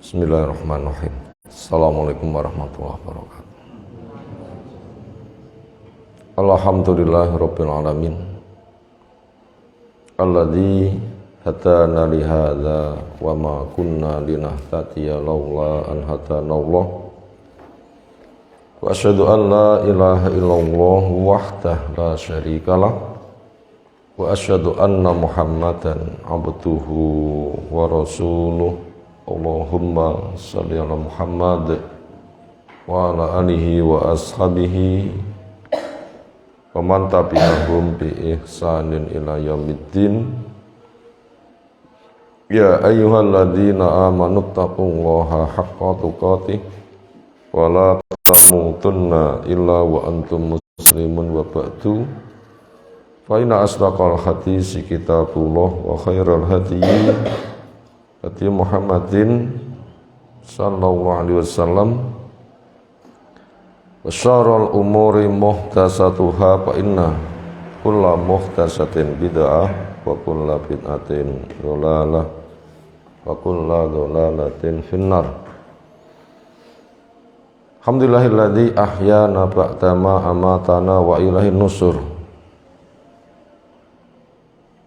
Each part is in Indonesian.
Bismillahirrahmanirrahim. Assalamualaikum warahmatullahi wabarakatuh. Alhamdulillahirabbil alamin. Alladzi hadana li hadza wa ma kunna linahtadiya laula an hadanallah. Wa asyhadu an la ilaha illallah wahdahu la syarikalah. Wa asyhadu anna Muhammadan abduhu wa rasuluh. Allahumma shalli ala Muhammad wa ala alihi wa ashabihi wa man tabi'ahum bi ihsanin ila yaumiddin. Ya ayyuhalladzina amanu taqullaha haqqa tuqatih wa la tamutunna illa wa antum muslimun wa ba'du. Fa inna asdaqal hadisi kitabullah wa khairal hadyi hadi Muhammadin sallallahu alaihi wasallam wa syarrul umuri muhdatsatuha fa inna kulla muhdatsatin bid'ah wa kulla bid'atin dhalalah wa kulla dhalalatin finnar. Alhamdulillahilladzi ahyana ba'dama amatana wa ilaihin nusur.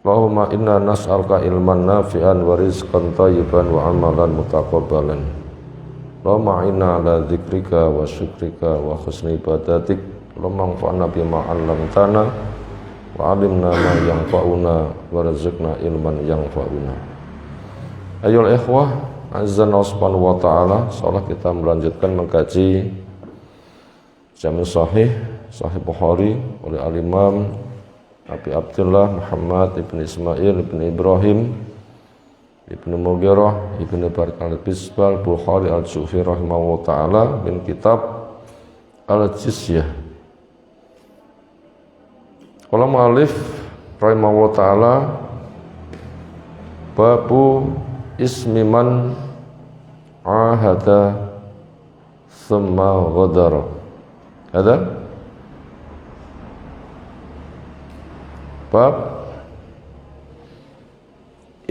Allahumma inna nas'aluka ilman nafi'an wa rizqan thayyiban wa amalan mutaqabbalan. Allahumma inna ala dzikrika wa syukrika wa husni ibadatik. Allahumma anfa'na bima 'allamtana wa 'allimna ma yanfa'una warzuqna ilman yanfa'una. Ayyuhal ikhwah, azzana subhanahu wa ta'ala, insyaallah kita melanjutkan mengkaji Jami' Sahih Bukhari oleh al-Imam Abi Abdullah Muhammad ibn Ismail ibn Ibrahim ibn Mughirah ibn Barik al-Bisbal Bukhari al-Jufi rahimahullah ta'ala min kitab al-Jizyah. Qala mu'allif rahimahullah ta'ala babu ismi man ahada thumma ghadara. Ada bab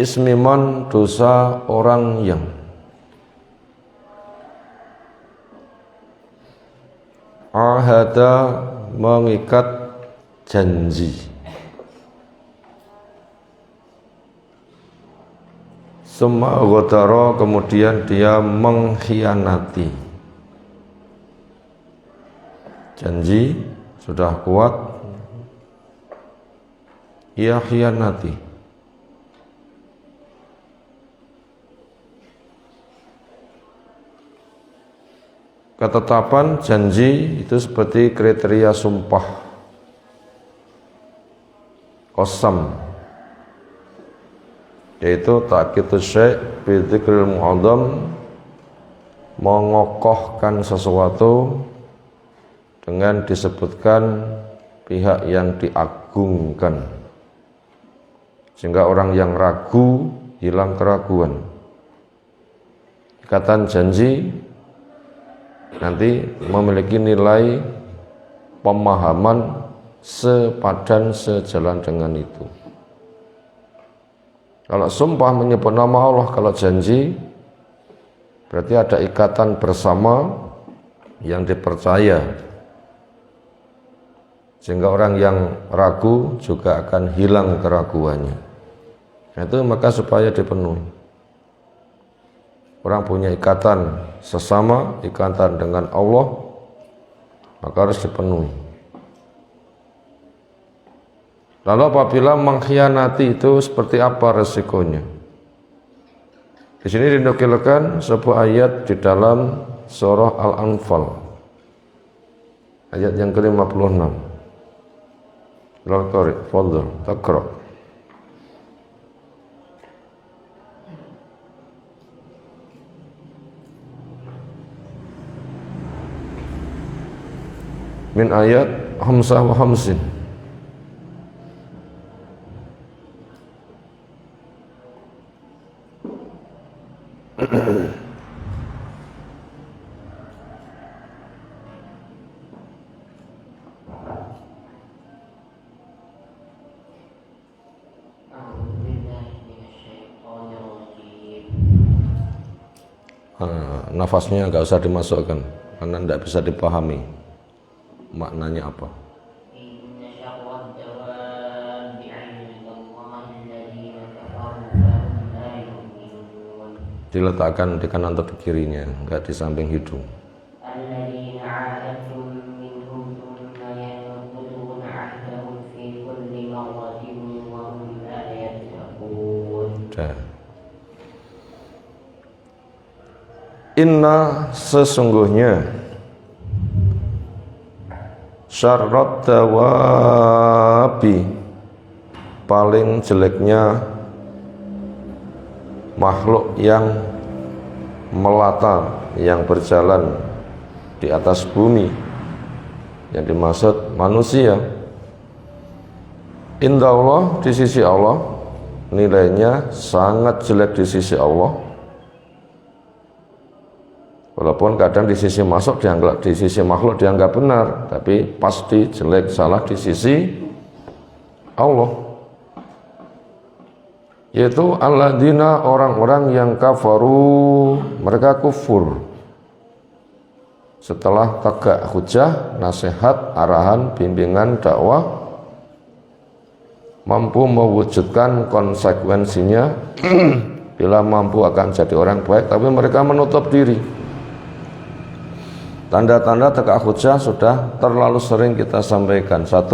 ismi man, dosa orang yang ahada, mengikat janji, summa ghadara, kemudian dia mengkhianati janji, sudah kuat ia khianati. Ketetapan janji itu seperti kriteria sumpah qasam, yaitu ta'kidus syai' bi dzikril mu'azzam, mengokohkan sesuatu dengan disebutkan pihak yang diagungkan, sehingga orang yang ragu hilang keraguan. Ikatan janji nanti memiliki nilai pemahaman sepadan, sejalan dengan itu. Kalau sumpah menyebut nama Allah, kalau janji berarti ada ikatan bersama yang dipercaya, sehingga orang yang ragu juga akan hilang keraguannya. Itu maka supaya dipenuhi. Orang punya ikatan sesama, ikatan dengan Allah, maka harus dipenuhi. Lalu apabila mengkhianati itu seperti apa resikonya? Di sini dinukilkan sebuah ayat di dalam surah Al-Anfal, ayat yang ke-56. Al-Qari, fadhil, taqra. Min ayat hamsah wa hamsin. nafasnya nggak usah dimasukkan karena tidak bisa dipahami maknanya apa. Diletakkan di kanan atau di kirinya, nggak di samping hidung. Inna sesungguhnya syarrat dawabi paling jeleknya makhluk yang melata yang berjalan di atas bumi, yang dimaksud manusia, inda Allah, di sisi Allah nilainya sangat jelek di sisi Allah. Walaupun kadang di sisi makhluk dianggap benar, tapi pasti jelek salah di sisi Allah. Yaitu alladzina, orang-orang yang kafaru, mereka kufur setelah tegak hujah, nasihat, arahan, bimbingan, dakwah, mampu mewujudkan konsekuensinya. Bila mampu akan jadi orang baik, tapi mereka menutup diri. Tanda-tanda tegak hujah sudah terlalu sering kita sampaikan. 1,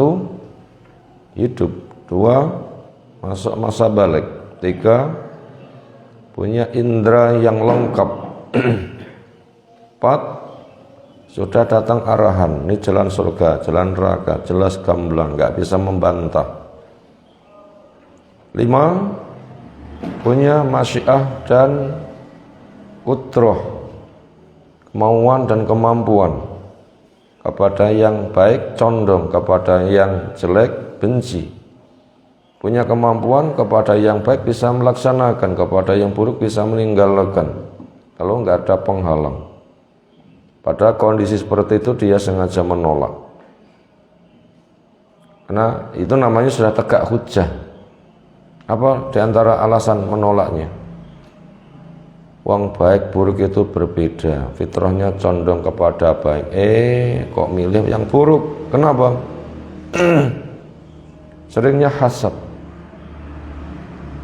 hidup. 2, masuk masa balik. 3, punya indera yang lengkap. 4, sudah datang arahan, ini jalan surga, jalan neraka, jelas gamblang, nggak bisa membantah. 5, punya masyiah dan kudrah, kemauan dan kemampuan. Kepada yang baik condong, kepada yang jelek benci. Punya kemampuan, kepada yang baik bisa melaksanakan, kepada yang buruk bisa meninggalkan kalau nggak ada penghalang. Pada kondisi seperti itu dia sengaja menolak, karena itu namanya sudah tegak hujah. Apa diantara alasan menolaknya? Wong baik buruk itu berbeda, fitrahnya condong kepada baik. Kok milih yang buruk? Kenapa? Seringnya hasad.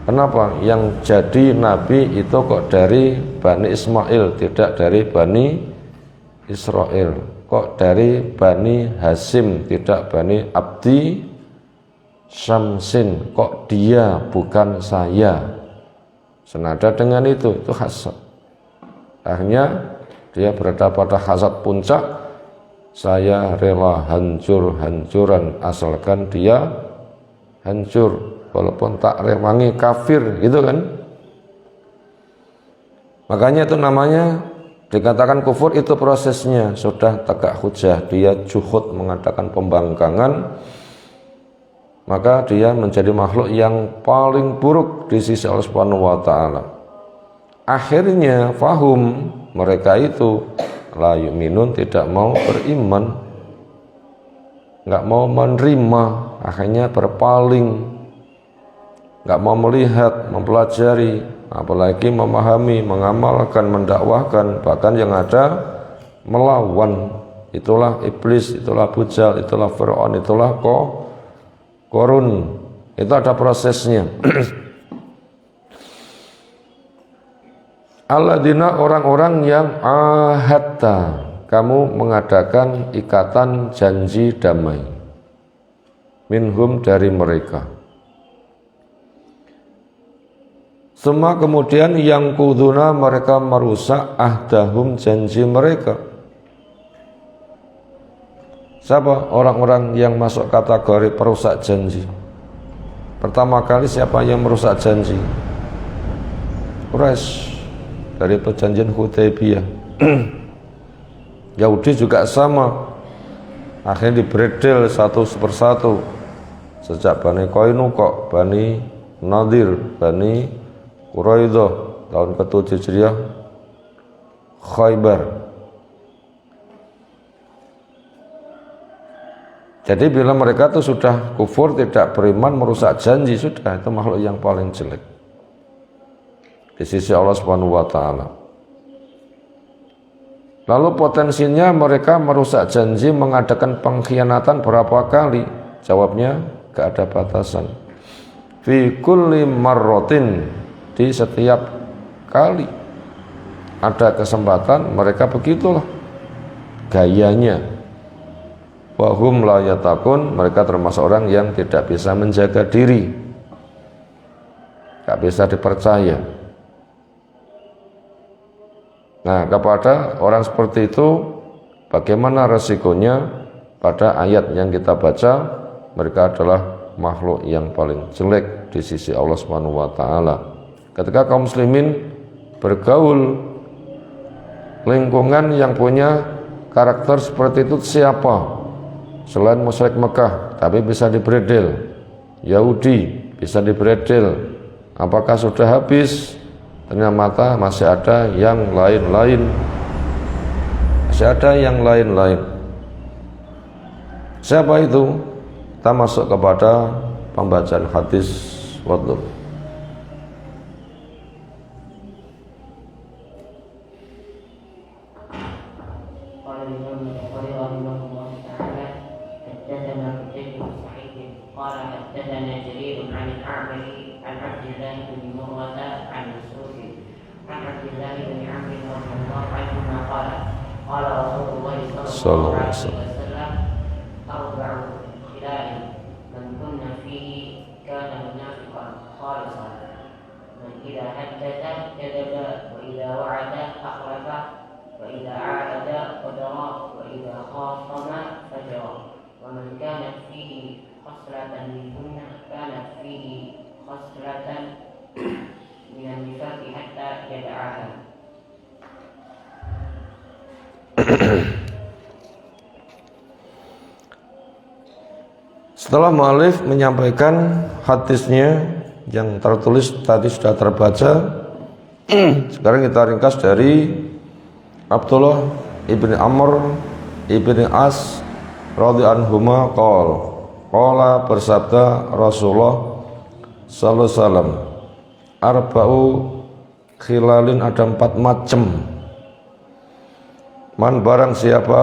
Kenapa? Yang jadi nabi itu kok dari Bani Ismail, tidak dari Bani Israel. Kok dari Bani Hasim, tidak Bani Abdi Syamsin. Kok dia bukan saya? Senada dengan itu hasad. Akhirnya dia berada pada hasad puncak. Saya rela hancur-hancuran asalkan dia hancur, walaupun tak rewangi kafir, gitu kan. Makanya itu namanya dikatakan kufur, itu prosesnya sudah tegak hujah, dia juhud, mengadakan pembangkangan, maka dia menjadi makhluk yang paling buruk di sisi Allah Subhanahu wa taala. Akhirnya fahum, mereka itu la yu'minun, tidak mau beriman, enggak mau menerima, akhirnya berpaling, enggak mau melihat, mempelajari, apalagi memahami, mengamalkan, mendakwahkan, bahkan yang ada melawan. Itulah iblis, itulah Abu Jahal, itulah Fir'aun, itulah Korun. Itu ada prosesnya. Alladzina, orang-orang yang ahadta, kamu mengadakan ikatan janji damai, minhum, dari mereka. Semua kemudian yang kuduna, mereka merusak ahdahum, janji mereka. Siapa orang-orang yang masuk kategori perusak janji? Pertama kali siapa yang merusak janji? Quraisy dari perjanjian Hudaybiyah. Yahudi juga sama, akhirnya dibredel satu persatu, sejak Bani Qainuqa, Bani Nadir, Bani Quraidah, tahun ke-7 Hijriah, Khaybar. Jadi bila mereka itu sudah kufur, tidak beriman, merusak janji, sudah itu makhluk yang paling jelek di sisi Allah Subhanahu wa taala. Lalu potensinya mereka merusak janji, mengadakan pengkhianatan berapa kali? Jawabnya gak ada batasan. Fi kulli marrotin, di setiap kali ada kesempatan mereka begitulah gayanya. Wahum la yatakun, mereka termasuk orang yang tidak bisa menjaga diri, gak bisa dipercaya. Nah, kepada orang seperti itu bagaimana resikonya? Pada ayat yang kita baca, mereka adalah makhluk yang paling jelek di sisi Allah Subhanahu wa taala. Ketika kaum muslimin bergaul lingkungan yang punya karakter seperti itu, siapa? Selain musyrik Mekah, tapi bisa dibredel. Yahudi bisa dibredel. Apakah sudah habis? Ternyata masih ada yang lain-lain. Masih ada yang lain-lain. Siapa itu? Kita masuk kepada pembacaan hadis wadud. Sallallahu alaihi wasallam. Setelah mu'alif menyampaikan hadisnya yang tertulis tadi sudah terbaca, sekarang kita ringkas dari Abdullah ibni Amr ibni As radhiyallahu anhuma qala bersabda Rasulullah sallallahu alaihi wasallam, arba'u khilalin, ada 4 macam. Man, barang siapa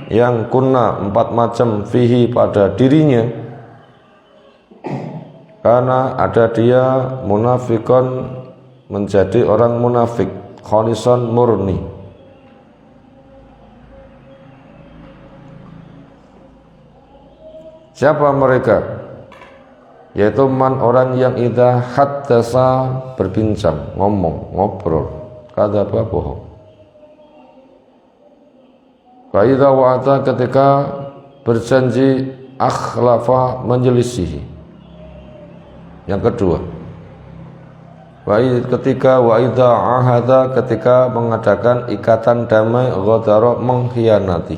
yang kunna 4 macam fihi pada dirinya, karena ada dia munafikon, menjadi orang munafik, khalisan murni. Siapa mereka? Yaitu man, orang yang idza haddasa, berbincang, ngomong, ngobrol, kadzaba, bohong. Wa idza wa'ada, ketika berjanji, akhlafa, menyelisihi. Yang kedua, ketika wa idza ahada, ketika mengadakan ikatan damai, ghadara, mengkhianati.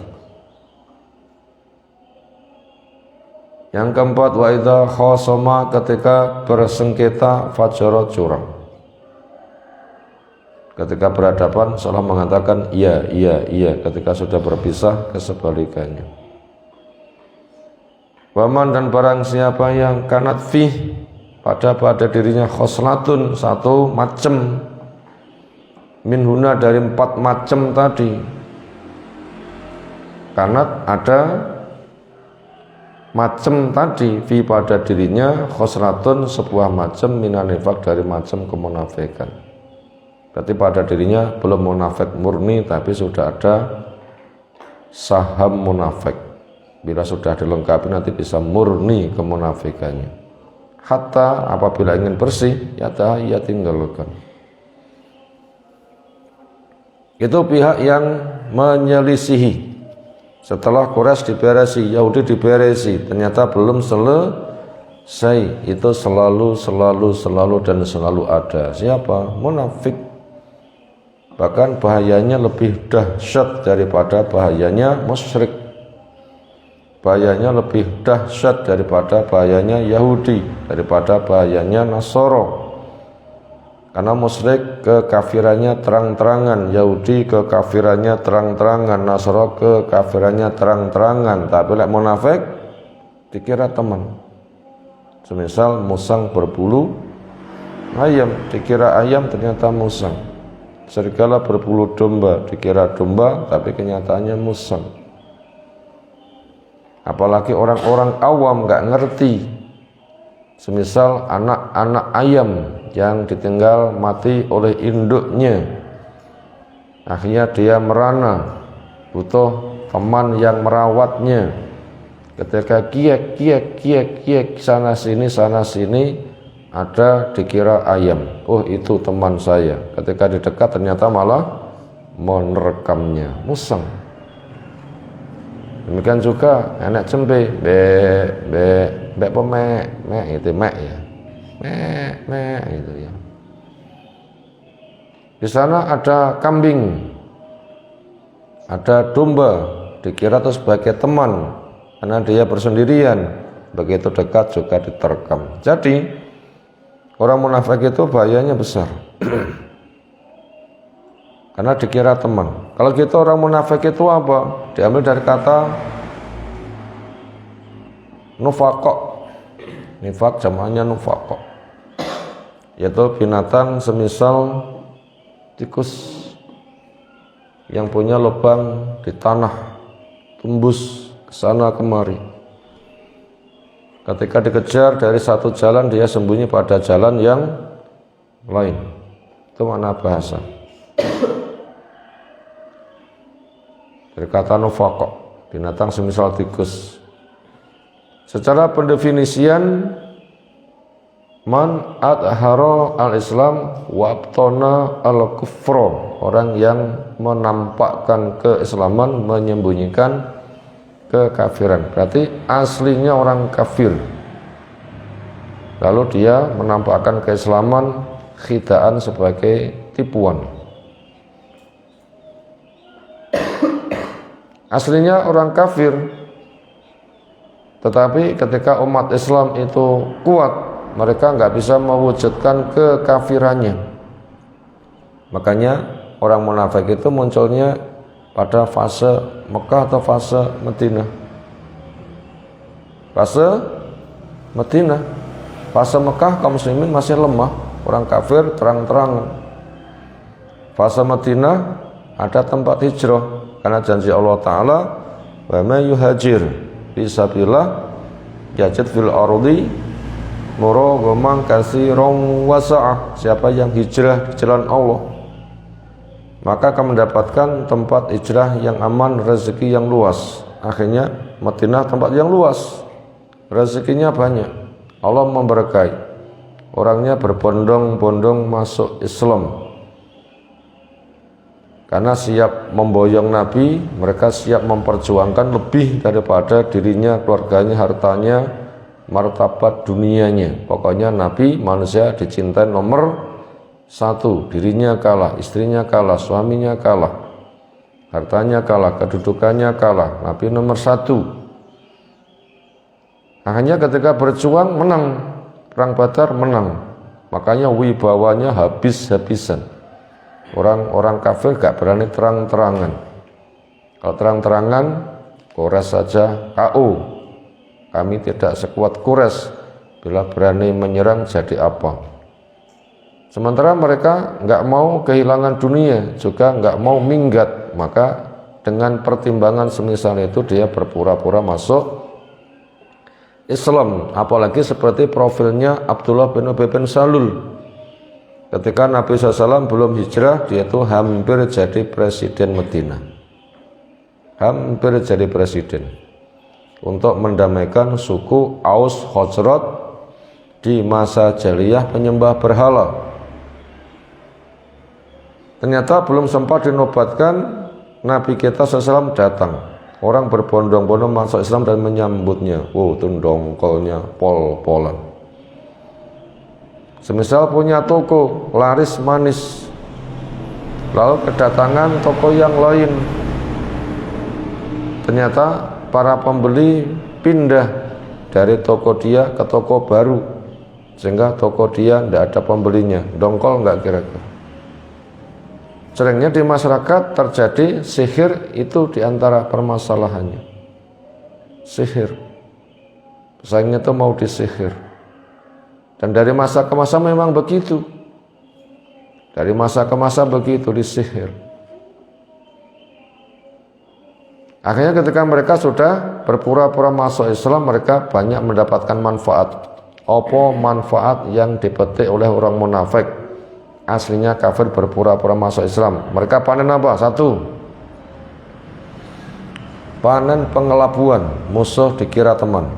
Yang keempat, wa idza khasama, ketika bersengketa, fajara, curang. Ketika berhadapan seolah mengatakan iya, iya, iya, ketika sudah berpisah kesebalikannya. Waman, dan barang siapa yang kanat fih, pada dirinya khoslatun, 1 macam, minhuna, dari 4 macam tadi. Kanat, ada macam tadi, fi, pada dirinya, khoslatun, sebuah macam, minanifak, dari macam kemunafikan. Berarti pada dirinya belum munafik murni, tapi sudah ada saham munafik. Bila sudah dilengkapi nanti bisa murni kemunafikannya. Hatta apabila ingin bersih, ya tinggalkan. Itu pihak yang menyelisihi. Setelah Quraisy diberesi, Yahudi diberesi, ternyata belum selesai. Itu selalu dan selalu ada. Siapa? Munafik. Bahkan bahayanya lebih dahsyat daripada bahayanya musyrik. Bahayanya lebih dahsyat daripada bahayanya Yahudi, daripada bahayanya Nasoro. Karena musyrik kekafirannya terang-terangan, Yahudi kekafirannya terang-terangan, Nasoro kekafirannya terang-terangan. Tapi lek munafik dikira teman. Semisal musang berbulu ayam, dikira ayam ternyata musang. serigala berbulu domba, dikira domba tapi kenyataannya musang. Apalagi orang-orang awam nggak ngerti, semisal anak-anak ayam yang ditinggal mati oleh induknya, akhirnya dia merana, butuh teman yang merawatnya. Ketika kiek sana sini ada dikira ayam. Oh, itu teman saya. Ketika didekat ternyata malah menerekamnya musang. Demikian juga anak cempe, be pemek, itu mek ya. Mek itu ya. Di sana ada kambing, ada domba, dikira itu sebagai teman karena dia bersendirian. Begitu dekat juga diterkam. Jadi orang munafik itu bahayanya besar. Karena dikira teman. Kalau gitu orang munafik itu apa? Diambil dari kata nufaqo. Nifaq jamaknya nufaqo, yaitu binatang semisal tikus yang punya lubang di tanah, tembus ke sana kemari. Ketika dikejar dari satu jalan, dia sembunyi pada jalan yang lain. Itu makna bahasa. Dari kata nufaqo, binatang semisal tikus. Secara pendefinisian, man adharo al-Islam wa abtona al-kufro, orang yang menampakkan keislaman, menyembunyikan kekafiran. Berarti aslinya orang kafir, lalu dia menampakkan keislaman, khidaan sebagai tipuan. Aslinya orang kafir, tetapi ketika umat Islam itu kuat, mereka nggak bisa mewujudkan kekafirannya. Makanya orang munafik itu munculnya pada fase Mekah atau fase Madinah. Fase Madinah, fase Mekah kaum muslimin masih lemah, orang kafir terang-terangan. Fase Madinah ada tempat hijrah karena janji Allah Ta'ala, wa may yuhajir fisabilillah yajid fil ardi muragaman katsiran wasa'ah. Siapa yang hijrah di jalan Allah, maka akan mendapatkan tempat hijrah yang aman, rezeki yang luas. Akhirnya Madinah tempat yang luas, rezekinya banyak, Allah memberkahi, orangnya berbondong-bondong masuk Islam. Karena siap memboyong Nabi, mereka siap memperjuangkan lebih daripada dirinya, keluarganya, hartanya, martabat dunianya. Pokoknya Nabi manusia dicintai nomor satu, dirinya kalah, istrinya kalah, suaminya kalah, hartanya kalah, kedudukannya kalah, Nabi nomor satu. Akhirnya ketika berjuang menang, perang Badar menang, makanya wibawanya habis-habisan. Orang-orang kafir gak berani terang-terangan. Kalau terang-terangan, Quraisy saja KO. Kami tidak sekuat Quraisy. Bila berani menyerang jadi apa? Sementara mereka nggak mau kehilangan dunia, juga nggak mau minggat. Maka dengan pertimbangan semisal itu dia berpura-pura masuk Islam. Apalagi seperti profilnya Abdullah bin Ubay bin Salul. Ketika Nabi SAW belum hijrah, dia itu hampir jadi presiden Madinah. Hampir jadi presiden. Untuk mendamaikan suku Aus Khazraj di masa jahiliyah penyembah berhala. Ternyata belum sempat dinobatkan, Nabi kita SAW datang. Orang berbondong-bondong masuk Islam dan menyambutnya. Wow, itu dongkolnya pol-polan. Semisal punya toko laris manis, lalu kedatangan toko yang lain, ternyata para pembeli pindah dari toko dia ke toko baru, sehingga toko dia tidak ada pembelinya. Dongkol nggak kira-kira? Seringnya di masyarakat terjadi sihir, itu diantara permasalahannya. Sihir, pesaingnya itu mau disihir. Dan dari masa ke masa memang begitu. Dari masa ke masa begitu disihir. Akhirnya ketika mereka sudah berpura-pura masuk Islam, mereka banyak mendapatkan manfaat. Apa manfaat yang dipetik oleh orang munafik? Aslinya kafir berpura-pura masuk Islam. Mereka panen apa? Satu, panen pengelabuan, musuh dikira teman.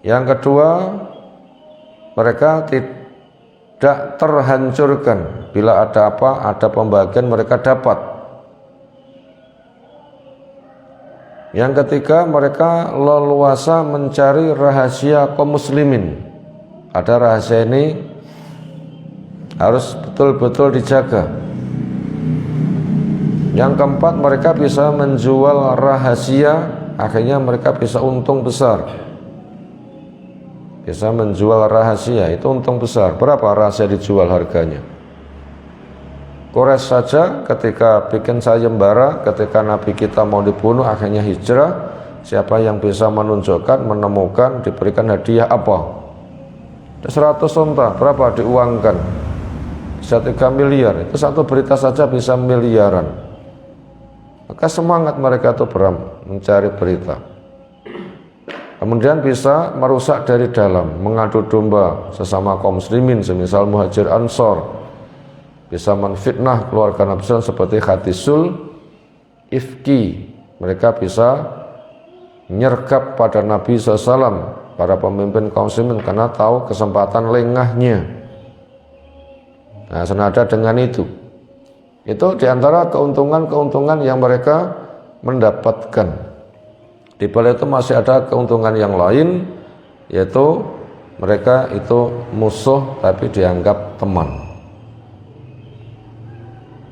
Yang kedua, mereka tidak terhancurkan. Bila ada apa, ada pembagian mereka dapat. Yang ketiga, mereka leluasa mencari rahasia kaum muslimin. Ada rahasia ini harus betul-betul dijaga. Yang keempat, mereka bisa menjual rahasia, akhirnya mereka bisa untung besar. Bisa menjual rahasia, itu untung besar. Berapa rahasia dijual harganya? Quraisy saja ketika bikin sayembara, ketika Nabi kita mau dibunuh, akhirnya hijrah. Siapa yang bisa menunjukkan, menemukan, diberikan hadiah apa? 100 unta, berapa diuangkan? Bisa 3 miliar, itu satu berita saja bisa miliaran. Maka semangat mereka itu mencari berita. Kemudian bisa merusak dari dalam, mengadu domba sesama kaum muslimin, semisal Muhajir Ansor. Bisa menfitnah keluarga Nabi SAW seperti Hadisul Ifki. Mereka bisa menyergap pada Nabi SAW, para pemimpin kaum muslimin, karena tahu kesempatan lengahnya. Nah, senada dengan itu diantara keuntungan-keuntungan yang mereka mendapatkan. Di balik itu masih ada keuntungan yang lain, yaitu mereka itu musuh tapi dianggap teman.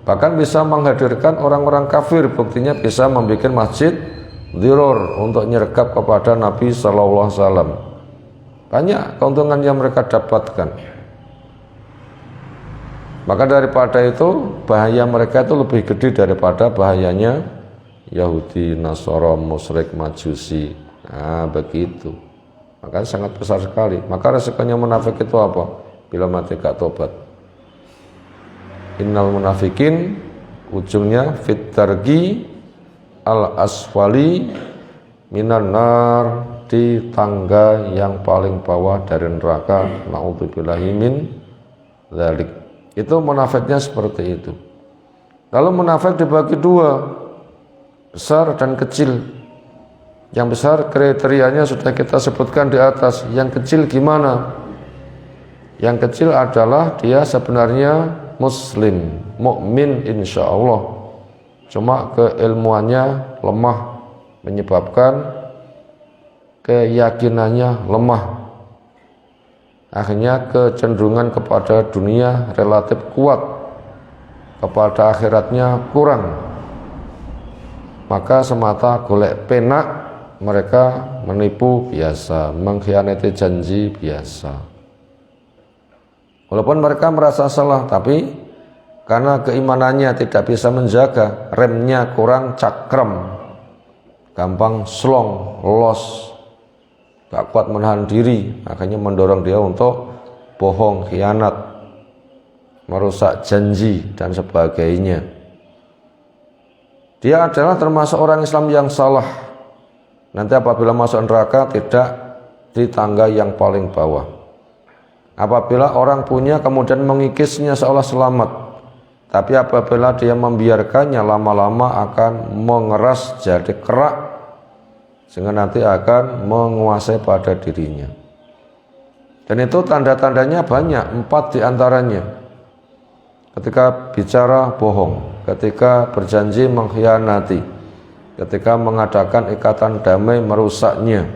Bahkan bisa menghadirkan orang-orang kafir, buktinya bisa membuat masjid diror untuk nyergap kepada Nabi Sallallahu Alaihi Wasallam. Banyak keuntungan yang mereka dapatkan. Maka daripada itu, bahaya mereka itu lebih gede daripada bahayanya Yahudi, Nasara, musyrik, Majusi. Nah, begitu. Maka sangat besar sekali. Maka resikonya munafik itu apa? Bila mati gak tobat. Innal munafikin, ujungnya fitargi al-asfali minan nar, di tangga yang paling bawah dari neraka. Na'udzubillahi min dzalik. Itu munafiknya seperti itu. Lalu munafik dibagi dua, besar dan kecil. Yang besar kriterianya sudah kita sebutkan di atas. Yang kecil gimana? Yang kecil adalah dia sebenarnya muslim, mukmin insya Allah. Cuma keilmuannya lemah, menyebabkan keyakinannya lemah. Akhirnya kecenderungan kepada dunia relatif kuat, kepada akhiratnya kurang. Maka semata golek penak, mereka menipu biasa, mengkhianati janji biasa. Walaupun mereka merasa salah, tapi karena keimanannya tidak bisa menjaga, remnya kurang cakrem, gampang slong, los, gak kuat menahan diri, akhirnya mendorong dia untuk bohong, khianat, merusak janji dan sebagainya. Dia adalah termasuk orang Islam yang salah. Nanti apabila masuk neraka tidak di tangga yang paling bawah. Apabila orang punya kemudian mengikisnya seolah selamat, tapi apabila dia membiarkannya, lama-lama akan mengeras jadi kerak, sehingga nanti akan menguasai pada dirinya. Dan itu tanda-tandanya banyak, 4 diantaranya. Ketika bicara bohong, ketika berjanji mengkhianati, ketika mengadakan ikatan damai merusaknya,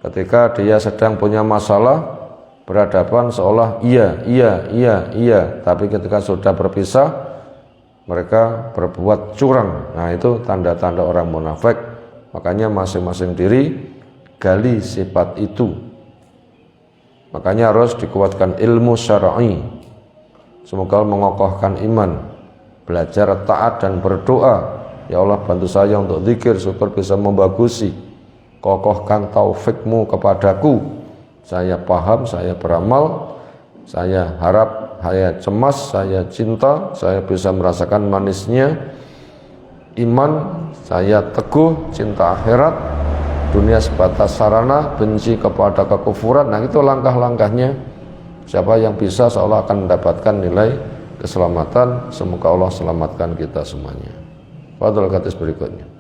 ketika dia sedang punya masalah, berhadapan seolah iya, tapi ketika sudah berpisah, mereka berbuat curang. Nah, itu tanda-tanda orang munafik. Makanya masing-masing diri gali sifat itu. Makanya harus dikuatkan ilmu syar'i. Semoga mengokohkan iman, belajar taat dan berdoa. Ya Allah, bantu saya untuk zikir, syukur bisa membagusi. Kokohkan taufikmu kepadaku, Saya paham, saya beramal, saya harap, saya cemas, saya cinta, saya bisa merasakan manisnya iman, saya teguh cinta akhirat, dunia sebatas sarana, benci kepada kekufuran. Nah, itu langkah-langkahnya. Siapa yang bisa, seolah akan mendapatkan nilai keselamatan. Semoga Allah selamatkan kita semuanya. Fadhil hadis berikutnya.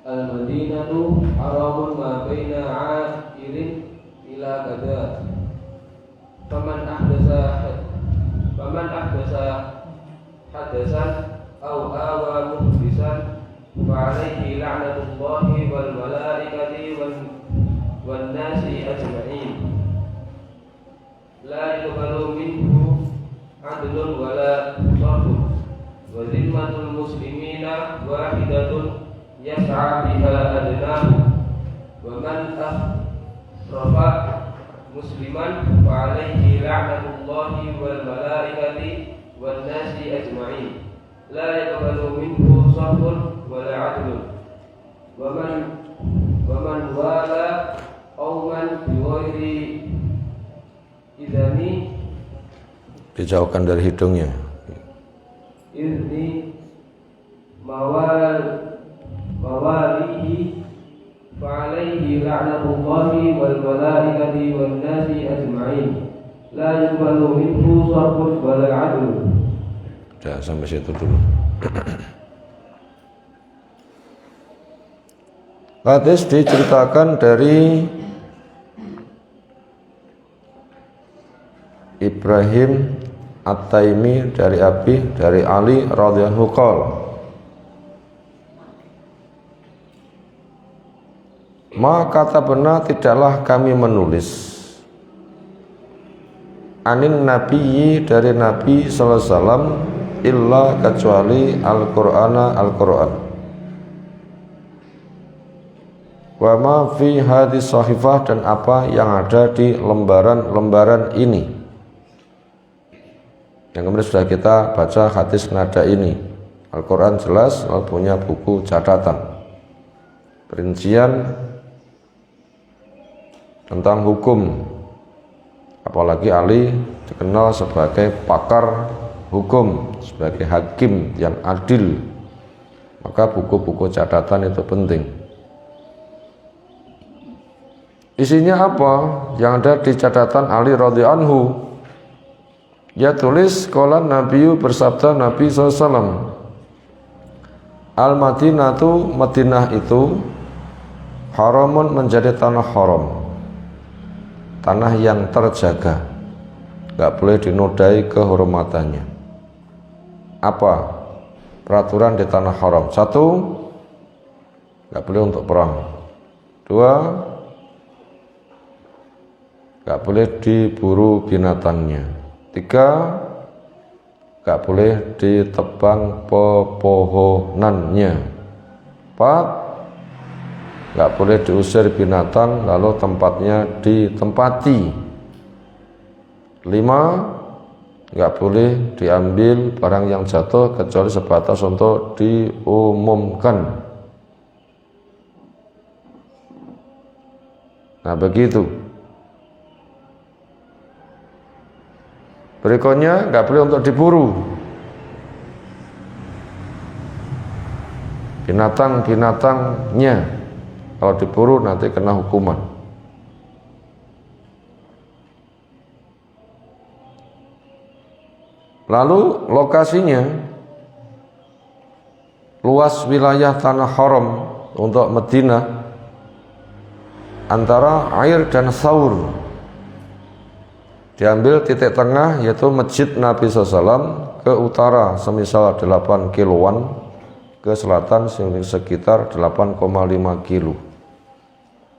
Al-Madinatu haramun ma baina 'airin ila kada. Faman ahdasa hadasan aw awa muhdisan fa 'alaihi la'natullahi wal malaikati wan nasi ajma'in. La yuqbalu minhu 'adlun wala sharfun wa zimmatul muslimina wahidatun yas'a biha adnahu wa man ahrafa musliman fa alayhi la'natullahi wal malaikati wan nasi ajma'in la yaqbalu minhu sarfun wa la 'adlun wa man wala qauman bi ghairi idani, dijauhkan dari hidungnya, izni mawalihi fa'alaihi la'natullahi wal malaikati wan nasi ajma'in la yuqbalu minhu sarfun wa la 'adlun. Sudah sampai situ dulu. Hadis diceritakan dari Ibrahim At-Taimi dari Abi dari Ali radhiyallahu anhu. Maka kata benar tidaklah kami menulis anin nabiyyi dari Nabi sallallahu alaihi wasallam illa kecuali Al-Qur'an wa ma fi hadis sahifah dan apa yang ada di lembaran-lembaran ini yang kemudian sudah kita baca hadis nada ini. Al-Qur'an jelas punya buku catatan perincian tentang hukum, apalagi Ali dikenal sebagai pakar hukum, sebagai hakim yang adil, maka buku-buku catatan itu penting. Isinya apa yang ada di catatan Ali radhiyallahu anhu? Ya tulis qala Nabiyu, bersabda Nabi SAW, Al-Madinatu, Madinah itu haramun, menjadi tanah haram, tanah yang terjaga, gak boleh dinodai kehormatannya. Apa peraturan di tanah haram? 1, gak boleh untuk perang. 2, gak boleh diburu binatangnya. 3, gak boleh ditebang pepohonannya. 4, gak boleh diusir binatang lalu tempatnya ditempati. 5, gak boleh diambil barang yang jatuh kecuali sebatas untuk diumumkan. Nah begitu. Berikutnya gak boleh untuk diburu binatang-binatangnya. Kalau diburu nanti kena hukuman. Lalu lokasinya, luas wilayah tanah haram untuk Madinah antara Air dan Thawr, Diambil titik tengah yaitu Masjid Nabi SAW ke utara semisal 8 kiloan, ke selatan sekitar 8,5 kilo.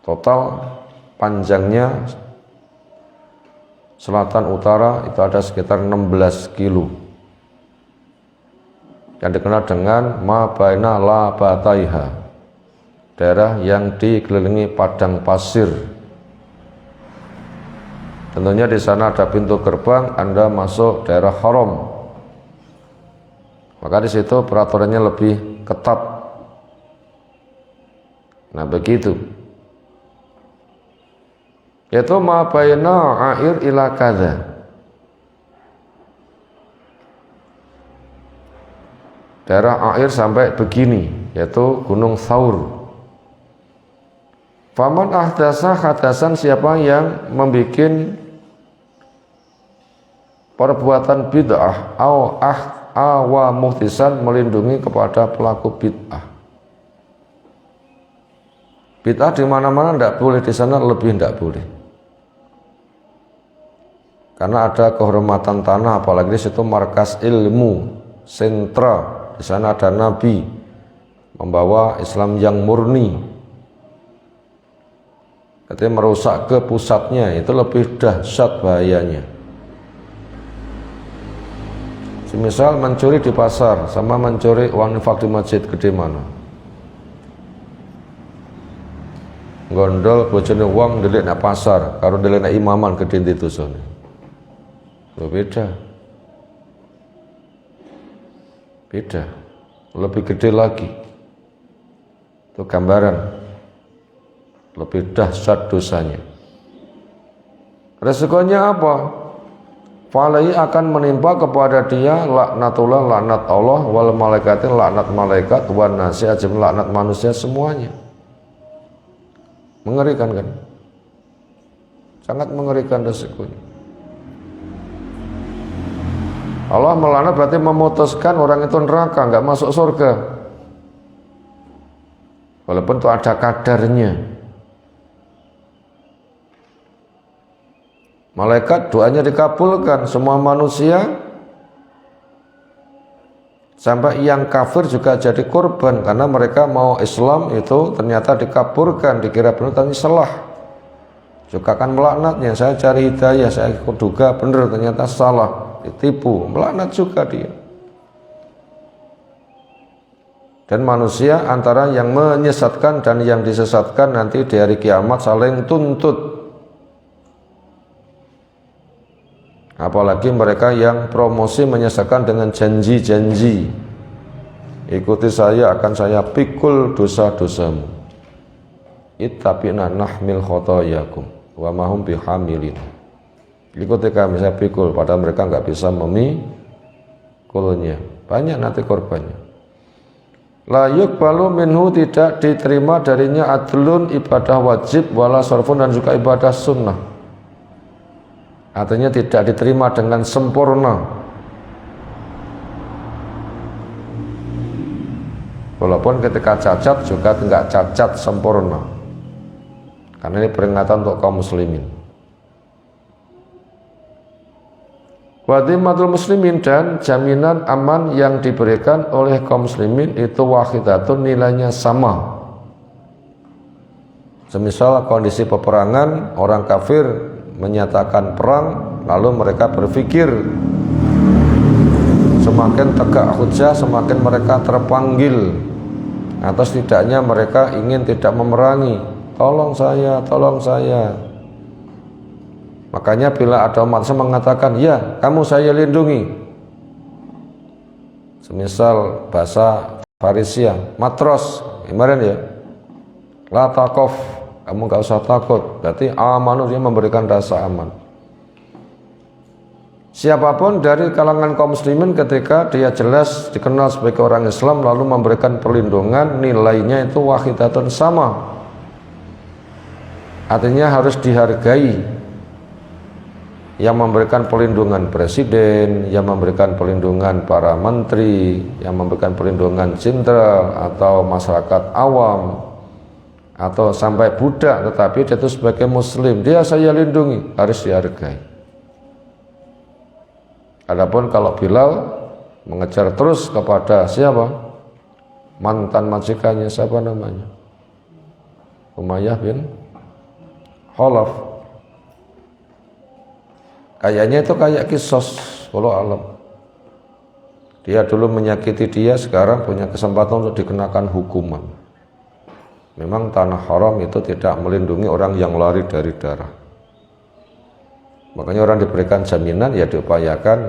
Total panjangnya selatan utara itu ada sekitar 16 kilo. Yang dikenal dengan Ma Baina Labataiha, daerah yang dikelilingi padang pasir. Tentunya di sana ada pintu gerbang, Anda masuk daerah haram. Maka di situ peraturannya lebih ketat. Nah begitu. Yaitu ma baina air ila kadza. Daerah air sampai begini, yaitu Gunung Thaur. Faman ahdasa hadasan, siapa yang membikin perbuatan bid'ah awa muhtisan, melindungi kepada pelaku bid'ah. Bid'ah di mana-mana tidak boleh, di sana lebih tidak boleh. Karena ada kehormatan tanah, apalagi di situ markas ilmu, sentra. Di sana ada Nabi membawa Islam yang murni. Ketika merusak ke pusatnya itu lebih dahsyat bahayanya. Misal mencuri di pasar sama mencuri uang infak di masjid, gede mana? Gondol bojone uang delik nak pasar, karo delik nak imaman gede itu soalnya. Beda. Beda. Lebih gede lagi. Itu gambaran. Lebih dahsyat dosanya. Resikonya apa? Falai akan menimpa kepada dia laknatullah, laknat Allah, wal malaikatin, laknat malaikat, wan nasi ajmain, laknat manusia semuanya. Mengerikan kan? Sangat mengerikan resikonya. Allah melaknat berarti memutuskan orang itu neraka, enggak masuk surga. Walaupun itu ada kadarnya. Malaikat doanya dikabulkan, semua manusia sampai yang kafir juga jadi korban karena mereka mau Islam itu ternyata dikabulkan, dikira benar tapi salah. Juga akan melaknatnya, saya cari hidayah, saya duga benar ternyata salah, ditipu, melaknat juga dia. Dan manusia antara yang menyesatkan dan yang disesatkan nanti di hari kiamat saling tuntut. Apalagi mereka yang promosi menyesatkan dengan janji-janji. Ikuti saya, akan saya pikul dosa-dosamu. Ittabi'na nahmil khotoyakum wa mahum bihamilin. Ikuti kami, saya pikul, padahal mereka enggak bisa memikulnya. Banyak nanti korbannya. La yuqbalu minhu, tidak diterima darinya adlun, ibadah wajib, wala sarfun, dan juga ibadah sunnah. Artinya tidak diterima dengan sempurna. Walaupun ketika cacat juga tidak cacat sempurna. Karena ini peringatan untuk kaum muslimin. Wadimatul muslimin, dan jaminan aman yang diberikan oleh kaum muslimin itu wahidatun, nilainya sama. Semisal kondisi peperangan, orang kafir menyatakan perang, lalu mereka berpikir semakin tegak hujah semakin mereka terpanggil, atau setidaknya mereka ingin tidak memerangi, tolong saya, tolong saya. Makanya bila ada umat mengatakan ya kamu saya lindungi, semisal bahasa Farisia, matros kemarin ya, la taqaf, kamu gak usah takut, berarti amanu, dia memberikan rasa aman. Siapapun dari kalangan kaum muslimin ketika dia jelas dikenal sebagai orang Islam lalu memberikan perlindungan, nilainya itu wahidatun, sama. Artinya harus dihargai. Yang memberikan perlindungan presiden, yang memberikan perlindungan para menteri, yang memberikan perlindungan jenderal atau masyarakat awam, atau sampai budak, tetapi dia itu sebagai muslim, dia saya lindungi, harus dihargai. Adapun kalau Bilal mengejar terus kepada siapa? Mantan majikannya, siapa namanya? Umayyah bin Khalaf. Kayaknya itu kayak kisos, wallahu alam. Dia dulu menyakiti dia, sekarang punya kesempatan untuk dikenakan hukuman. Memang tanah haram itu tidak melindungi orang yang lari dari darah. Makanya orang diberikan jaminan, ya diupayakan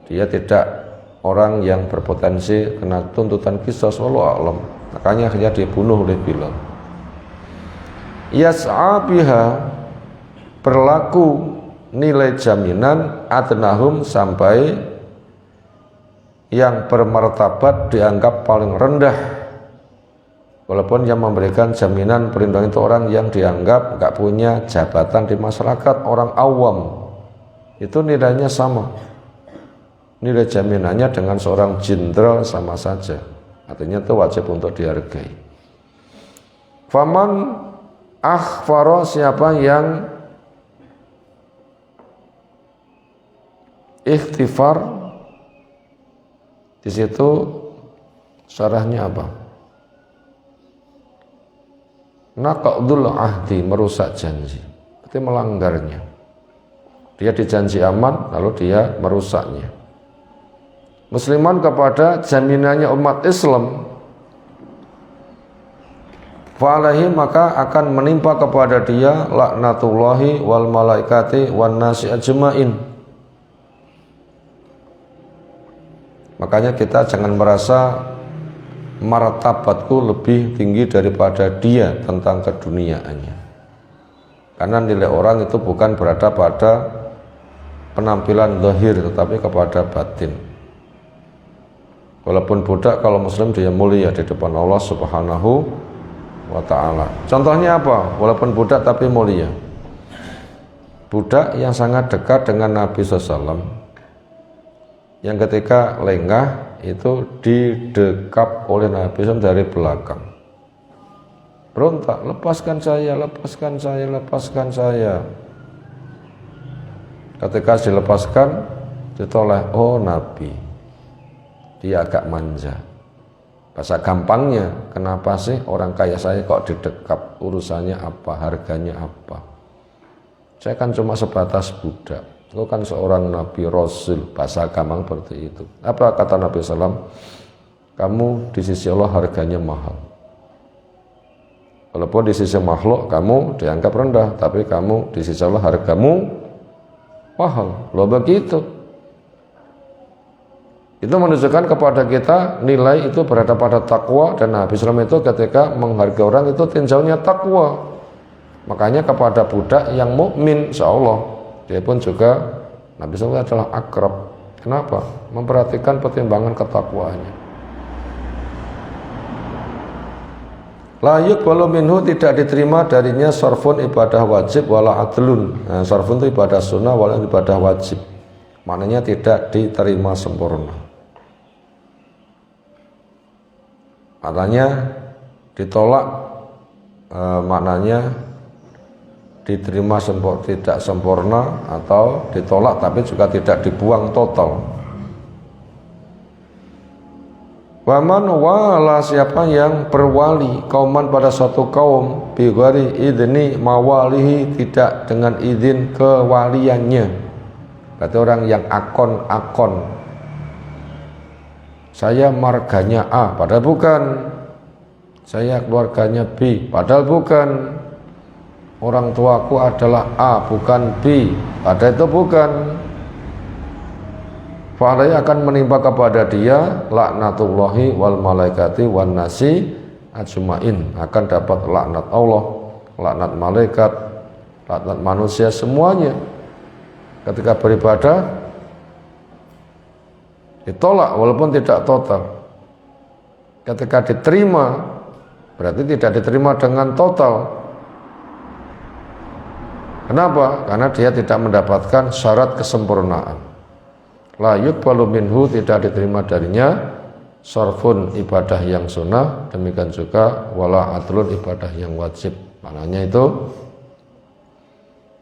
dia tidak orang yang berpotensi kena tuntutan qisas, wallahu a'lam. Makanya hanya dibunuh oleh Bilal. Yas'a biha, berlaku nilai jaminan adnahum, sampai yang bermartabat dianggap paling rendah. Walaupun yang memberikan jaminan perlindungan itu orang yang dianggap nggak punya jabatan di masyarakat, orang awam, itu nilainya sama. Nilai jaminannya dengan seorang jenderal sama saja. Artinya itu wajib untuk dihargai. Faman akhfaro, siapa yang ikhtifar, di situ syarahnya apa? Naqdul ahdi, merusak janji, berarti melanggarnya. Dia dijanji aman, lalu dia merusaknya. Musliman kepada jaminannya umat Islam, fa'alaihi, maka akan menimpa kepada dia laknatullahi wal malaikati wan nasi ajmain. Makanya kita jangan merasa martabatku lebih tinggi daripada dia tentang keduniaannya. Karena nilai orang itu bukan berada pada penampilan zahir, tetapi kepada batin. Walaupun budak, kalau muslim dia mulia di depan Allah Subhanahu wa ta'ala. Contohnya apa? Walaupun budak tapi mulia. Budak yang sangat dekat dengan Nabi SAW, yang ketika lengah itu didekap oleh Nabi SAW dari belakang, berontak, lepaskan saya, lepaskan saya, lepaskan saya. Ketika dilepaskan, ditoleh, oh Nabi, dia agak manja. Bahasa gampangnya, kenapa sih orang kaya saya kok didekap, urusannya apa, harganya apa? Saya kan cuma sebatas budak. Itu kan seorang Nabi Rasul, bahasa gampang seperti itu. Apa kata Nabi SAW? Kamu di sisi Allah harganya mahal. Walaupun di sisi makhluk kamu dianggap rendah, tapi kamu di sisi Allah hargamu mahal. Loh begitu. Itu menunjukkan kepada kita nilai itu berada pada takwa, dan Nabi SAW itu ketika menghargai orang itu tinjaunya takwa. Makanya kepada budak yang mukmin, insyaallah dia pun juga Nabi SAW adalah akrab. Kenapa? Memperhatikan pertimbangan ketakwaannya. La yuqbalu minhu, tidak diterima darinya sarfun ibadah wajib wala adlun. Nah, sarfun itu ibadah sunnah, wala ibadah wajib. Maknanya tidak diterima sempurna. Maknanya ditolak, maknanya diterima tidak sempurna, atau ditolak tapi juga tidak dibuang total. Waman wala, siapa yang berwali kauman pada suatu kaum bighairi idni mawalihi, tidak dengan izin kewaliannya. Berarti orang yang akon-akon, saya marganya A padahal bukan, saya keluarganya B padahal bukan, orang tuaku adalah A bukan B, padahal itu bukan. Fa'alai, akan menimpa kepada dia laknatullahi wal malaikati wan nasi ajmain, akan dapat laknat Allah, laknat malaikat, laknat manusia semuanya. Ketika beribadah ditolak walaupun tidak total. Ketika diterima berarti tidak diterima dengan total. Kenapa? Karena dia tidak mendapatkan syarat kesempurnaan. La yuqbalu minhu, tidak diterima darinya sarfun ibadah yang sunnah, demikian juga wala adlun ibadah yang wajib. Maknanya itu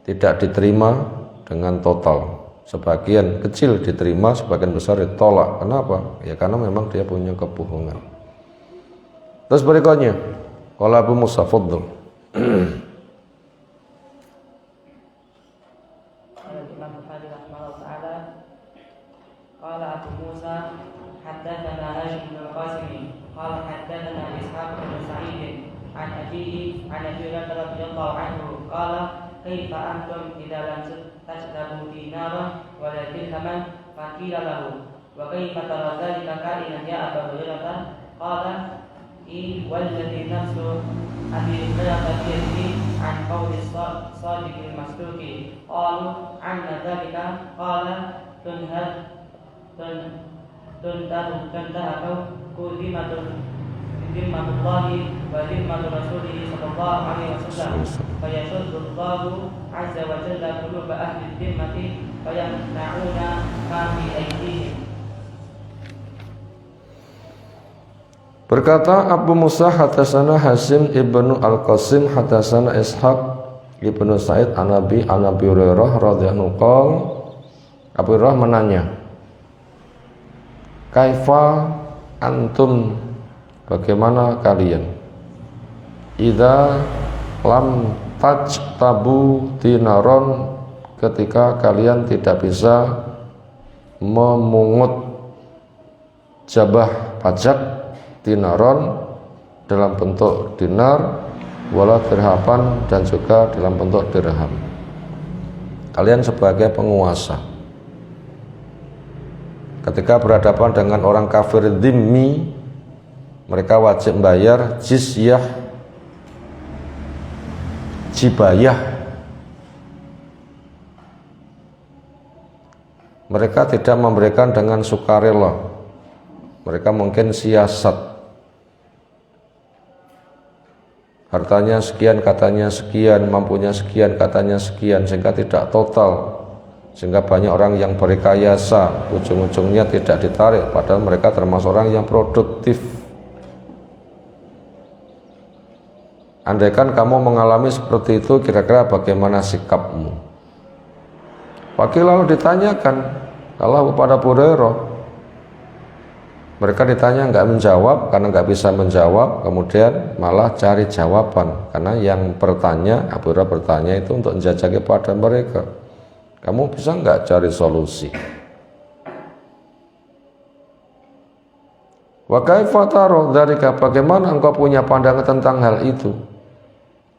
tidak diterima dengan total. Sebagian kecil diterima, sebagian besar ditolak. Kenapa? Ya karena memang dia punya kebohongan. Terus berikutnya, qala Abu Musa fadhil. قال أبو موسى حدثنا هاشم بن القاسم قال حدثنا إسحاق بن سعيد عن أبيه عن أبي هريرة رضي الله عنه قال كيف أنتم إذا لم تشربوا دينارا ولا درهما فقيل له وكيف ترى ذلك كائنا يا أبا هريرة قال إي والذي نفس أبي هريرة بيده عن قول الصادق المصدوق قالوا عنا ذلك قال تنتهك ذمة الله وذمة رسوله صلى الله عليه وسلم فيشد الله عز وجل قلوب أهل الذمة فيمنعون ما في أيديهم. Berkata Abu Musa hadasana Hasim ibnu Al-Qasim hadasana Ishaq ibnu Sa'id an Abi Hurairah radhiyallahu anhu. Abu Hurairah menanya, kaifa antum, bagaimana kalian, idza lam tajtabu dinaron, ketika kalian tidak bisa memungut jabah pajak dinaron dalam bentuk dinar, wala dirhaman, dan juga dalam bentuk dirham. Kalian sebagai penguasa, ketika berhadapan dengan orang kafir dhimmi, mereka wajib membayar jizyah, jibayah. Mereka tidak memberikan dengan sukarela, mereka mungkin siasat. Hartanya sekian, katanya sekian, mampunya sekian, katanya sekian, sehingga tidak total, sehingga banyak orang yang berrekayasa, ujung-ujungnya tidak ditarik, padahal mereka termasuk orang yang produktif. Andaikan kamu mengalami seperti itu, kira-kira bagaimana sikapmu? Wakil lalu ditanyakan, kalau kepada Abu Hurairah, mereka ditanya nggak menjawab, karena nggak bisa menjawab, kemudian malah cari jawaban, karena yang bertanya, Abu Hurairah bertanya itu untuk menjajaki pada mereka, kamu bisa nggak cari solusi? Wa kaifa tara dzalika, bagaimana engkau punya pandangan tentang hal itu?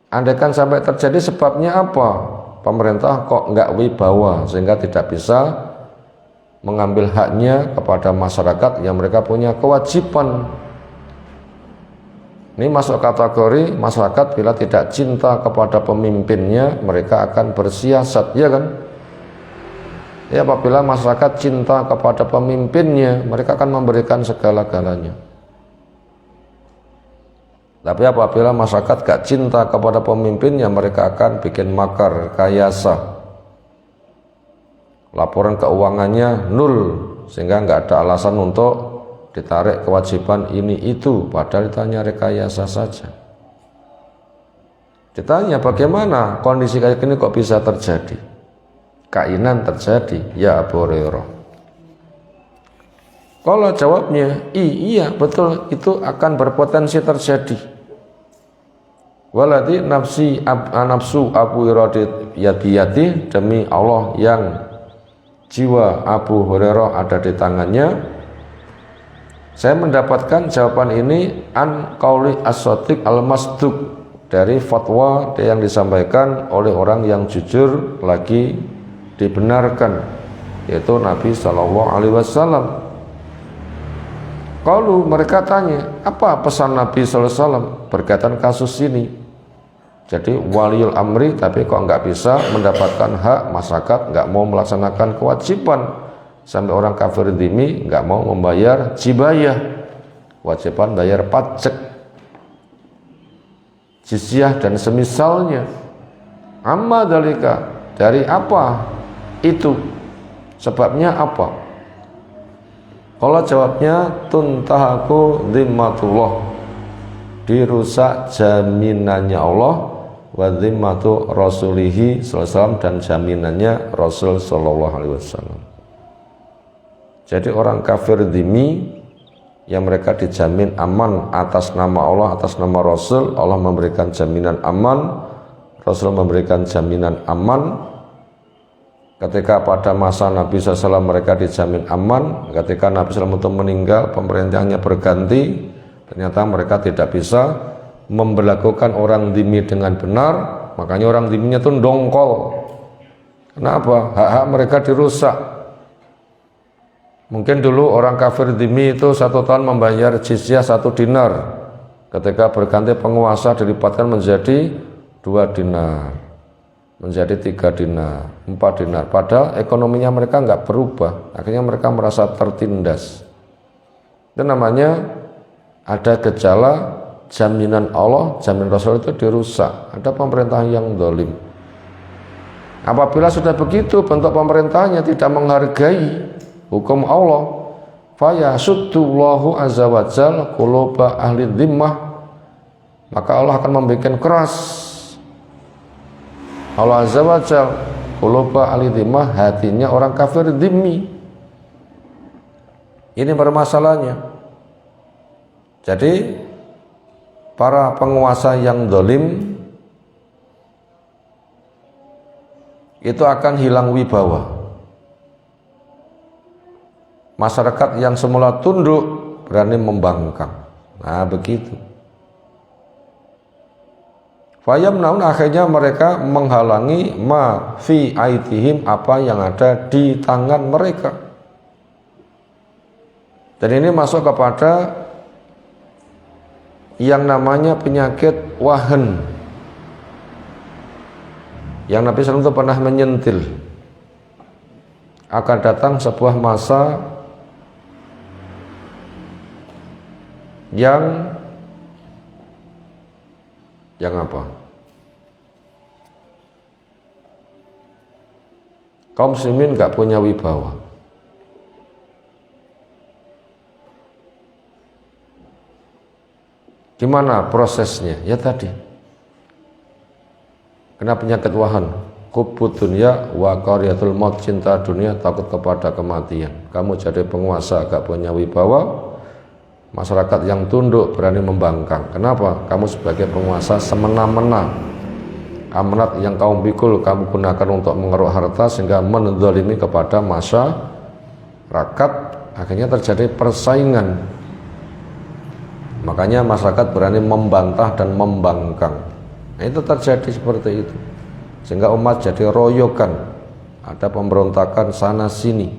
Andaikan sampai terjadi, sebabnya apa? Pemerintah kok nggak wibawa sehingga tidak bisa mengambil haknya kepada masyarakat yang mereka punya kewajiban. Ini masuk kategori masyarakat bila tidak cinta kepada pemimpinnya, mereka akan bersiasat, ya kan? Ya, apabila masyarakat cinta kepada pemimpinnya, mereka akan memberikan segala-galanya. Tapi apabila masyarakat gak cinta kepada pemimpinnya, mereka akan bikin makar, rekayasa. Laporan keuangannya nol, sehingga nggak ada alasan untuk ditarik kewajiban ini itu, padahal ditanya rekayasa saja. Ditanya bagaimana kondisi kayak gini kok bisa terjadi? Kainan terjadi, ya Abu Hurairah. Kalau jawabnya, iya betul, itu akan berpotensi terjadi. Waladi nafsu Abu Hurairah biyadi, demi Allah yang jiwa Abu Hurairah ada di tangannya, saya mendapatkan jawaban ini an qauli as-sadiq al-masduq, dari fatwa yang disampaikan oleh orang yang jujur lagi dibenarkan, yaitu Nabi Shallallahu Alaihi Wasallam. Kalau mereka tanya, apa pesan Nabi Sallallahu Alaihi Wasallam berkaitan kasus ini? Jadi waliul amri tapi kok nggak bisa mendapatkan hak, masyarakat nggak mau melaksanakan kewajiban, sampai orang kafir dhimmi nggak mau membayar jibayah, kewajiban bayar pajak, jizyah dan semisalnya. Amma dalika, dari apa itu? Sebabnya apa? Kalau jawabnya tuntahaku dhimmatullah, dirusak jaminannya Allah, wa dhimmatu rasulihi sallallahu alaihi wasallam, dan jaminannya Rasul sallallahu alaihi wasallam. Jadi orang kafir dhimmi yang mereka dijamin aman atas nama Allah, atas nama Rasul. Allah memberikan jaminan aman, Rasul memberikan jaminan aman. Ketika pada masa Nabi SAW mereka dijamin aman, ketika Nabi SAW itu meninggal, pemerintahnya berganti, ternyata mereka tidak bisa memberlakukan orang dhimmi dengan benar. Makanya orang dhimminya itu dongkol. Kenapa? Hak-hak mereka dirusak. Mungkin dulu orang kafir dhimmi itu 1 tahun membayar jizyah 1 dinar. Ketika berganti penguasa dilipatkan menjadi 2 dinar, menjadi 3 dinar, 4 dinar. Padahal ekonominya mereka nggak berubah. Akhirnya mereka merasa tertindas. Itu namanya ada gejala jaminan Allah, jaminan Rasul itu dirusak. Ada pemerintahan yang zalim. Apabila sudah begitu bentuk pemerintahnya tidak menghargai hukum Allah, fayasuddullahu azza wa jalla quluba ahli dhimmah, maka Allah akan membuat keras. Allah azza wa jalla quluba ahli dhimmah, hatinya orang kafir dhimmi. Ini permasalahannya. Jadi para penguasa yang zalim itu akan hilang wibawa. Masyarakat yang semula tunduk berani membangkang. Nah begitu. Fayamnaun, akhirnya mereka menghalangi ma fi aitihim, apa yang ada di tangan mereka. Dan ini masuk kepada yang namanya penyakit wahan, yang Nabi SAW itu pernah menyentil. Akan datang sebuah masa yang apa? Kaum muslimin gak punya wibawa. Gimana prosesnya? Ya tadi, kena penyakit wahan, hubbud dunya wa qaryatul maut, cinta dunia, takut kepada kematian. Kamu jadi penguasa gak punya wibawa, masyarakat yang tunduk berani membangkang. Kenapa? Kamu sebagai penguasa semena-mena. Amanat yang kamu pikul kamu gunakan untuk mengeruk harta sehingga menzalimi kepada masyarakat. Akhirnya terjadi persaingan. Makanya masyarakat berani membantah dan membangkang. Nah, itu terjadi seperti itu. Sehingga umat jadi royokan. Ada pemberontakan sana sini.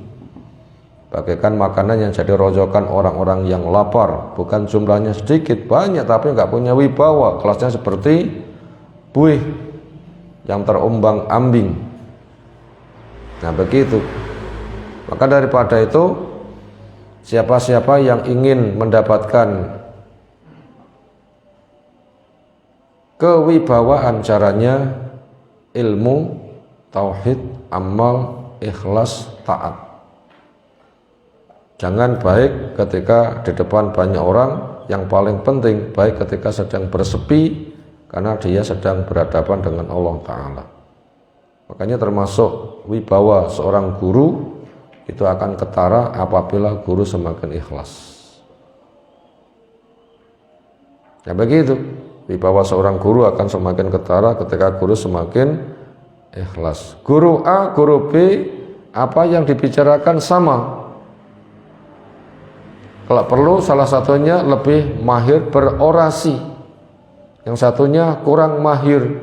Bagaikan makanan yang jadi rojokan orang-orang yang lapar. Bukan jumlahnya sedikit, banyak, tapi nggak punya wibawa. Kelasnya seperti buih yang terombang ambing. Nah begitu. Maka daripada itu, siapa-siapa yang ingin mendapatkan kewibawaan, caranya ilmu, tauhid, amal, ikhlas, taat. Jangan baik ketika di depan banyak orang, yang paling penting baik ketika sedang bersepi, karena dia sedang berhadapan dengan Allah Ta'ala. Makanya termasuk wibawa seorang guru itu akan ketara apabila guru semakin ikhlas. Ya begitu, wibawa seorang guru akan semakin ketara ketika guru semakin ikhlas. Guru A, guru B, apa yang dibicarakan sama. Kalau perlu salah satunya lebih mahir berorasi, yang satunya kurang mahir.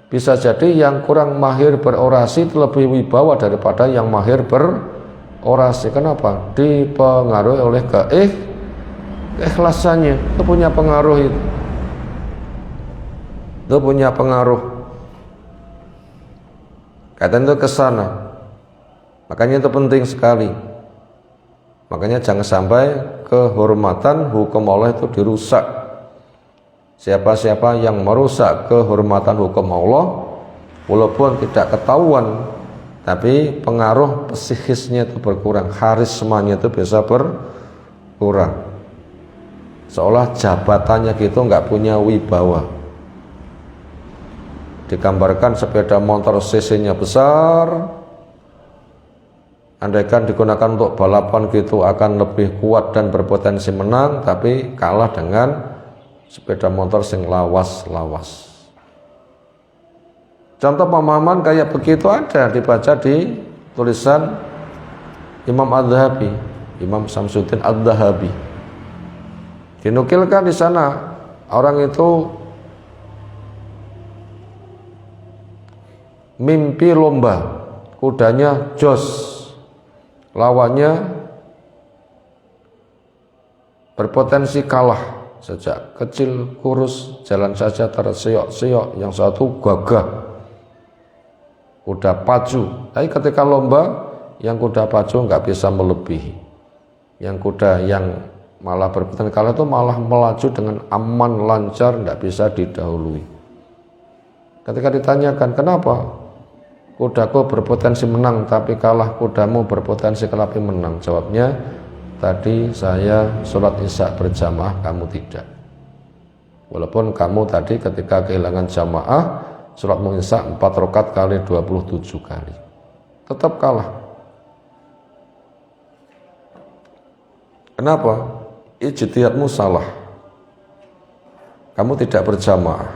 Bisa jadi yang kurang mahir berorasi itu lebih wibawa daripada yang mahir berorasi. Kenapa? Dipengaruhi oleh keikhlasannya. Itu punya pengaruh itu. Itu punya pengaruh. Kaitan itu ke sana. Makanya itu penting sekali. Makanya jangan sampai kehormatan hukum Allah itu dirusak. Siapa-siapa yang merusak kehormatan hukum Allah, walaupun tidak ketahuan, tapi pengaruh psikisnya itu berkurang, karismanya itu bisa berkurang. Seolah jabatannya gitu nggak punya wibawa. digambarkan sepeda motor cc-nya besar, andaikan digunakan untuk balapan gitu akan lebih kuat dan berpotensi menang, tapi kalah dengan sepeda motor sing lawas-lawas. Contoh pemahaman kayak begitu ada dibaca di tulisan Imam Adz-Dzahabi, Imam Samsuddin Adz-Dzahabi. Dinukilkan di sana orang itu mimpi lomba, kudanya jos, lawannya berpotensi kalah, sejak kecil kurus, jalan saja terseok-seok, yang satu gagah, kuda pacu. Tapi ketika lomba, yang kuda pacu nggak bisa melebihi. Yang kuda yang malah berpotensi kalah itu malah melaju dengan aman, lancar, nggak bisa didahului. Ketika ditanyakan, kenapa kudaku berpotensi menang tapi kalah, kudamu berpotensi kalah tapi menang? Jawabnya, tadi saya sholat isya berjamaah, kamu tidak. Walaupun kamu tadi ketika kehilangan jamaah, sholat isya 4 rakaat kali 27 kali, tetap kalah. Kenapa? Ijtihadmu salah. Kamu tidak berjamaah.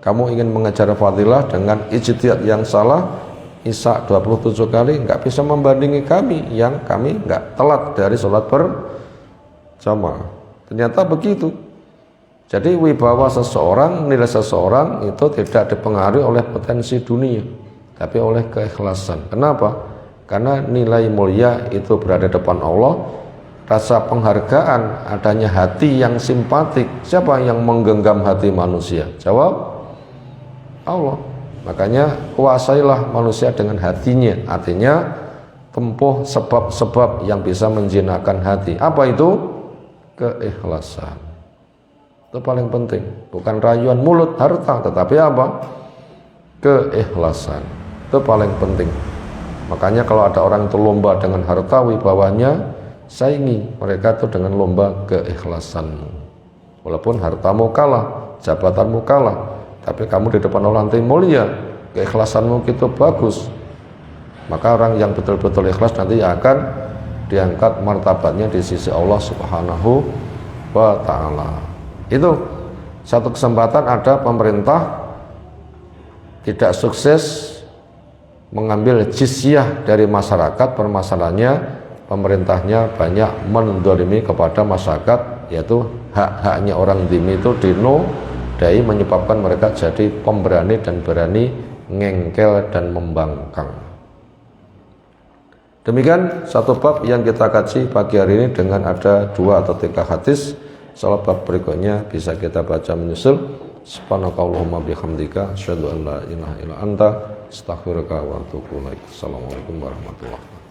Kamu ingin mengejar fadilah dengan ijtihad yang salah. Isya 27 kali nggak bisa membandingi kami yang kami nggak telat dari sholat berjamaah. Ternyata begitu. Jadi wibawa seseorang, nilai seseorang itu tidak dipengaruhi oleh potensi dunia, tapi oleh keikhlasan. Kenapa? Karena nilai mulia itu berada di depan Allah. Rasa penghargaan, adanya hati yang simpatik. Siapa yang menggenggam hati manusia? Jawab, Allah. Makanya kuasailah manusia dengan hatinya. Artinya tempuh sebab-sebab yang bisa menjinakkan hati. Apa itu? Keikhlasan. Itu paling penting. Bukan rayuan mulut, harta, tetapi apa? Keikhlasan. Itu paling penting. Makanya kalau ada orang itu lomba dengan harta, wibawanya saingi mereka itu dengan lomba keikhlasanmu. Walaupun hartamu kalah, jabatanmu kalah, tapi kamu di depan orang yang mulia, keikhlasanmu itu bagus, maka orang yang betul-betul ikhlas nanti akan diangkat martabatnya di sisi Allah Subhanahu wa ta'ala. Itu satu kesempatan ada pemerintah tidak sukses mengambil jizyah dari masyarakat. Permasalahannya pemerintahnya banyak mendolimi kepada masyarakat, yaitu hak-haknya orang dhimmi itu dinodai, menyebabkan mereka jadi pemberani dan berani ngengkel dan membangkang. Demikian satu bab yang kita kaji pagi hari ini dengan ada 2 atau 3 hadis. Salah bab berikutnya bisa kita baca menyusul. Subhanakallahumma bihamdika asyhadu an la ilaha illa anta astaghfiruka wa atubu ilaik. Assalamualaikum warahmatullahi wabarakatuh.